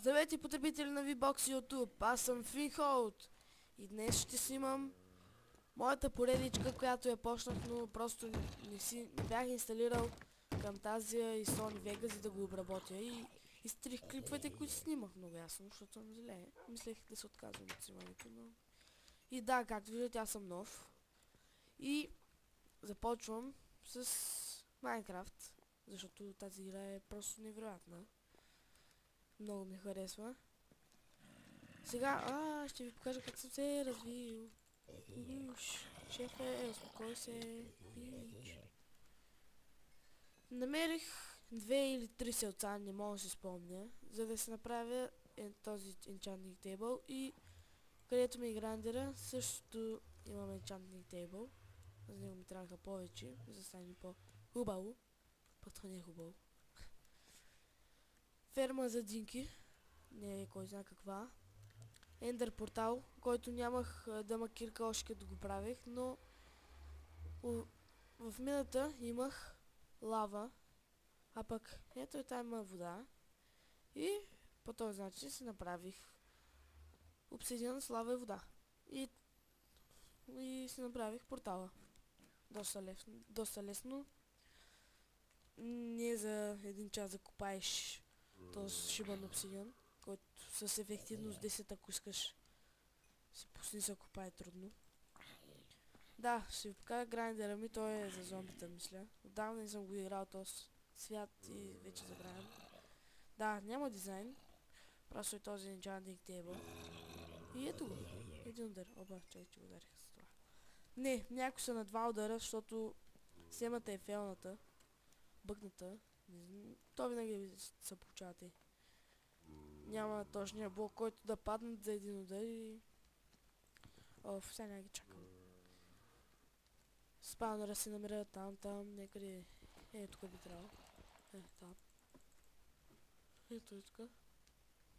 Здравейте, потребители на VBOX YouTube, аз съм Финхолд и днес ще снимам моята поредичка, която я почнах, но просто не бях инсталирал Camtasia и Sony Vegas, за да го обработя и изтрих клиповете, които снимах много ясно, защото съм зле. Мислех да се отказвам от снимането, но... И да, както виждате, аз съм нов и започвам с Minecraft, защото тази игра е просто невероятна. Много ми харесва. Сега, ще ви покажа как съм се развил. Шефе, успокой се. Пич. Намерих 2 или 3 селца, не мога да се спомня, за да се направя този enchanting table и където ми е грандера, също имам enchanting table. За него ми трябваха повече, за да стане по-хубаво. Пътха не е хубаво. Ферма за динки. Не е кой знае каква. Ендър портал, който нямах да кирка още като го правех, но в мината имах лава, а пък ето и там има вода и по този начин си направих обсидиан с лава и вода и си направих портала. Доста лесно. Не за един час да копаеш този шибан обсидиан, който с ефективност 10, ако искаш се пусни, се копае трудно. Да, ще ви покажа грайндера ми, той е за зомбита, мисля. Отдавна не съм го играл този свят и вече забравям. Да, няма дизайн. Просто е този enchanting table. И ето го. Един удар. Оба, чай, че ударих с това. Не, някои са на 2 удара, защото семата е фелната. Бъгната. То винаги се получавате. Няма точния блок, който да паднат за един удар и... Оф, сега няма ги чакам. Спаунъра се намира там, някъде. Тук би трябвало. Там. Ето и тук.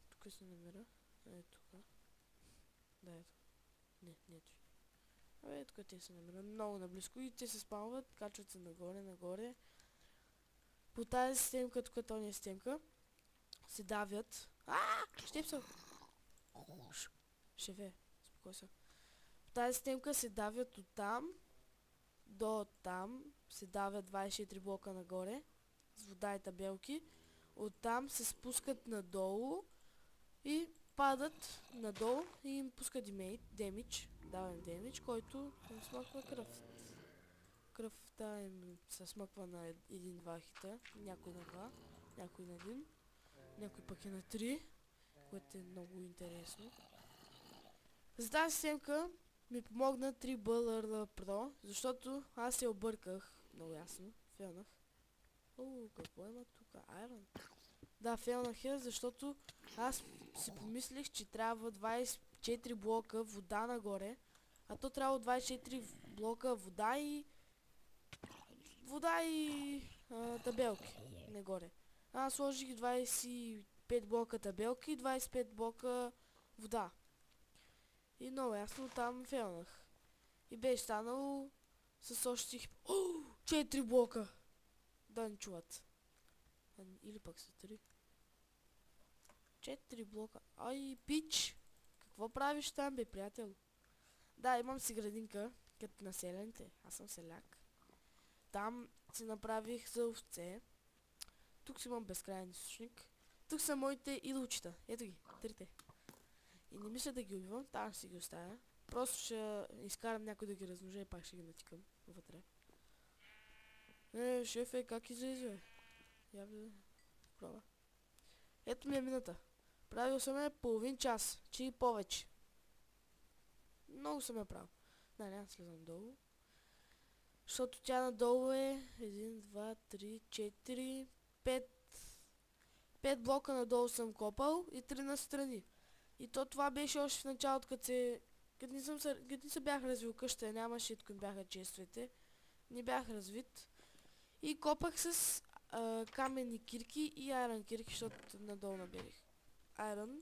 Тук се намира. Тук. Да, ето. Не ето. Тук те се намира много наблизко и те се спаунват, качват се нагоре. По тази системка, тук то не е системка, се давят. Щепсъл! Шефе, спокой се. По тази системка се давят от там до там, се давят 24 блока нагоре с вода и табелки. Оттам се спускат надолу и падат надолу и им пускат демидж, давен демидж, който им смъква кръв. Кръвта им се смъква на 1-2 хита, някой на 2, някой на 1, някой пък е на 3, което е много интересно. За тази системка ми помогна 3BLR Pro, защото аз се обърках много ясно, фелнах. Какво има тук? Айрон. Да, фелнах я, защото аз си помислих, че трябва 24 блока вода нагоре, а то трябва 24 блока вода и табелки нагоре. Аз сложих 25 блока табелки и 25 блока вода. И много ясно там фелнах. И беше станало с още 4 блока. Да не чуват. Или пък са 3. 4 блока. Ай, пич! Какво правиш там, бе, приятел? Да, имам си градинка, като населените. Аз съм селяк. Там си направих за овце. Тук си имам безкрайен източник. Тук са моите идолчета. Ето ги, 3-те. И не мисля да ги убивам, там ще си ги оставя. Просто ще изкарам някой да ги размножа и пак ще ги натикам вътре. Шефе, как излезе? Я бе, проба. Ето ми е мината. Правил съм я половин час, че и повече. Много съм я правил. Да, няма да слезам долу. Защото тя надолу е 1, 2, 3, 4, 5. 5 блока надолу съм копал и 3 настрани. И то това беше още в началото, като не се бях развил къща, нямаше, като бяха чествете. Не бях развит. И копах с каменни кирки и айрон кирки, защото надолу наберих айрон.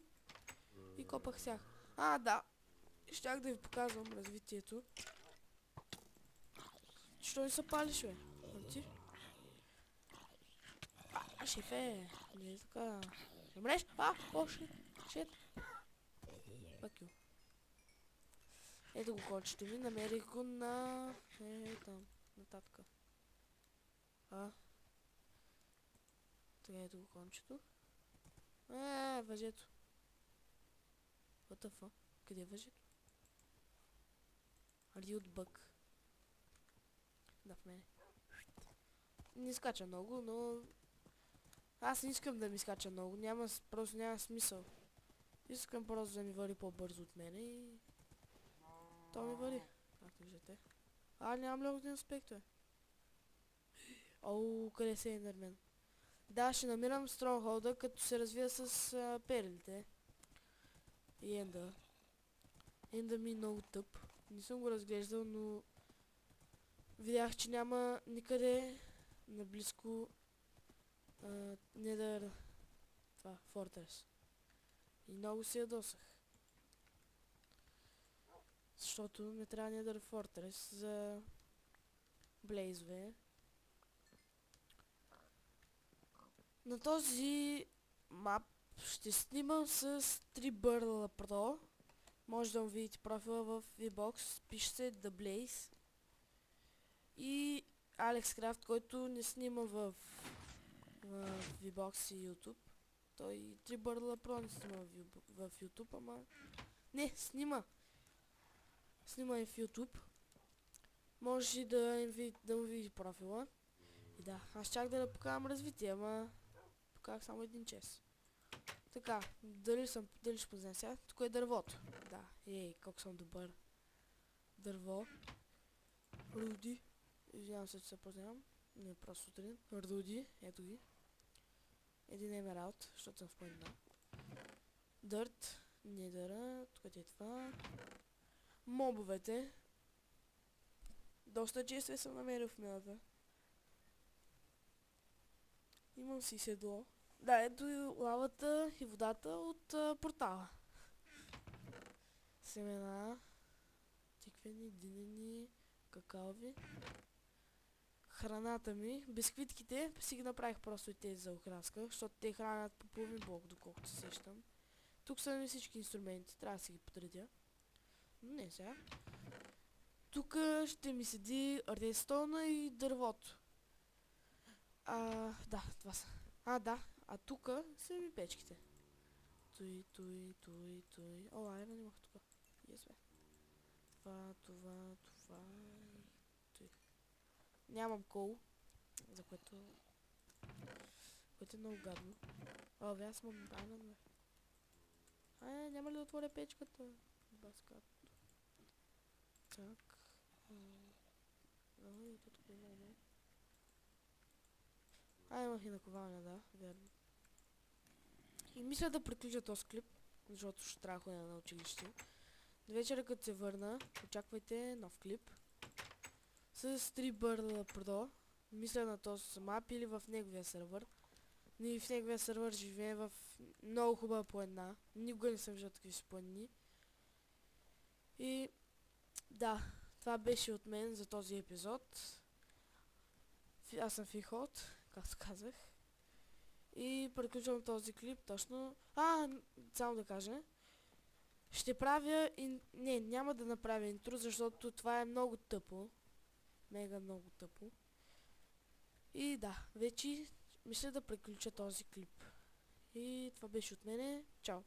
И копах сях. Да. Щях да ви показвам развитието. Що не се палиш, бе? Ти? Шефе, не е така. Не мреш? О, шит. Fuck you. Ето го кончето ми, намерих го на... там, нататък. Така ето го кончето. Въжето. What the fuck? Къде е въжето? Are you the bug? Да, в мене. Не скача много, но... Аз не искам да ми скача много, просто няма смисъл. Искам просто да ми вари по-бързо от мене и... То ми вари. Както виждате. Нямам ли один аспект, бе? Къде се е Ендермен? Да, ще намирам Стронгхолда, като се развия с перлите. И Ендър. Ендър ми е много тъп. Не съм го разглеждал, но... Видях, че няма никъде наблизко Недър... Това, Фортрес. И много се ядосах. Защото не трябва Недър Фортрес за... блейзове. На този мап ще снимам с 3 Burla Pro. Може да му видите профила в VBOX. Пише се The Blaze. И AlexCraft, който не снима в VBOX и YouTube. Той 3 Burla Pro не снима в YouTube, ама... Не, снима! Снима и в YouTube. Може да му види профила. И да, аз чак да покажам развитие, ама... Показах само един чест. Така, дали ще познам сега? Тук е дървото. Да, колко съм добър. Дърво. Руди. Извинявам се, че се познавам. Не, просто сутрин. Руди, ето ги. Един емералд, защото съм в планина. Дърт. Недъра. Тук е това. Мобовете. Доста често съм намерил в мината. Имам си седло. Да, ето и лавата и водата от портала. Семена, тиквени, динени, какаови. Храната ми, бисквитките си ги направих просто и тези за окраска, защото те хранят по половин блок, доколкото се сещам. Тук са ми всички инструменти, трябва да си ги подредя. Но не сега. Тук ще ми седи редстоуна и дървото. Да, това са. Да, тук са ми печките. Той. Айрон имах тук. Yes, бе. Това. Той. Нямам кол, за което е много гадно. Аз имам айрон, бе. Няма ли да отворя печката? Баскат. Так. И тук е много. Имах и наковалня, да, верно. И мисля да приключа този клип, защото ще трябва да ходя на училище. До вечера, като се върна, очаквайте нов клип. С 3 Burla Pro. Мисля на този мап или в неговия сервер. Ние в неговия сервер живеем в много хубава планина. Никога не съм виждал такива планини. И да, това беше от мен за този епизод. Аз съм Фихот, както казах. И приключвам този клип точно. Само да кажа. Ще правя Не, няма да направя интро, защото това е много тъпо. Мега много тъпо. И да, вече мисля да приключа този клип. И това беше от мене. Чао!